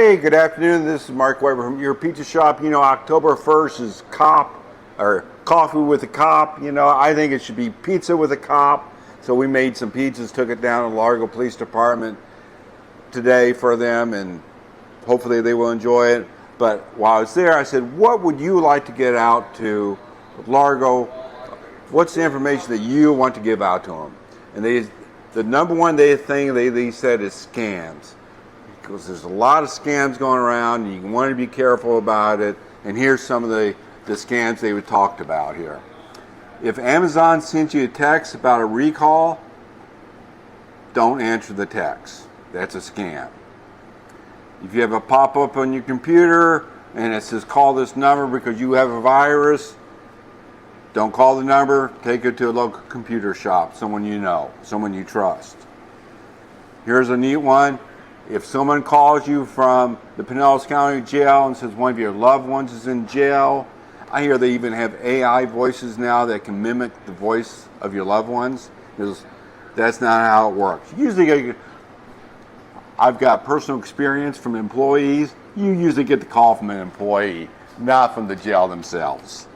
Hey, good afternoon. This is Mark Weber from Your Pizza Shop. You know, October 1st is coffee with a cop. You know, I think it should be pizza with a cop. So we made some pizzas, took it down to Largo Police Department today for them, and hopefully they will enjoy it. But while I was there, I said, what would you like to get out to Largo? What's the information that you want to give out to them? And the number one thing they said is scams. Because there's a lot of scams going around, and you want to be careful about it. And here's some of the scams they would talked about here. If Amazon sent you a text about a recall, don't answer the text. That's a scam. If you have a pop-up on your computer and it says call this number because you have a virus, don't call the number. Take it to a local computer shop, someone you know, someone you trust. Here's a neat one. If someone calls you from the Pinellas County Jail and says one of your loved ones is in jail, I hear they even have AI voices now that can mimic the voice of your loved ones. Because that's not how it works. Usually, I've got personal experience from employees. You usually get the call from an employee, not from the jail themselves.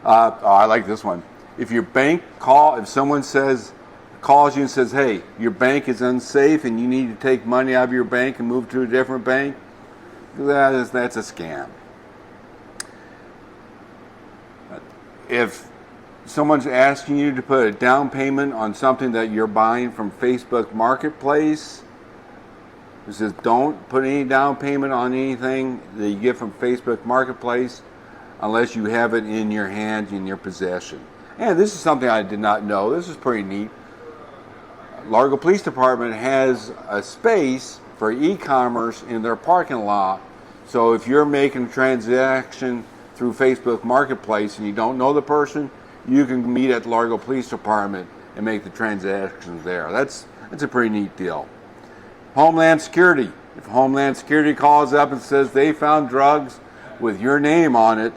I like this one. If your bank if someone calls you and says, hey, your bank is unsafe and you need to take money out of your bank and move to a different bank, that's a scam. If someone's asking you to put a down payment on something that you're buying from Facebook Marketplace, it says don't put any down payment on anything that you get from Facebook Marketplace unless you have it in your hand, in your possession. And this is something I did not know. This is pretty neat. Largo Police Department has a space for e-commerce in their parking lot. So if you're making a transaction through Facebook Marketplace and you don't know the person, you can meet at Largo Police Department and make the transactions there. That's a pretty neat deal. Homeland Security. If Homeland Security calls up and says they found drugs with your name on it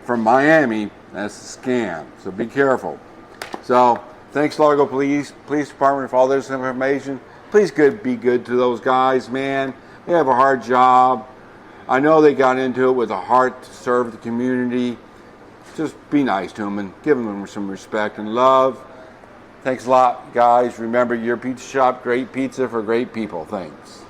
from Miami, that's a scam. So be careful. So thanks, Largo Police Department, for all this information. Please be good to those guys, man. They have a hard job. I know they got into it with a heart to serve the community. Just be nice to them and give them some respect and love. Thanks a lot, guys. Remember, Your Pizza Shop, great pizza for great people. Thanks.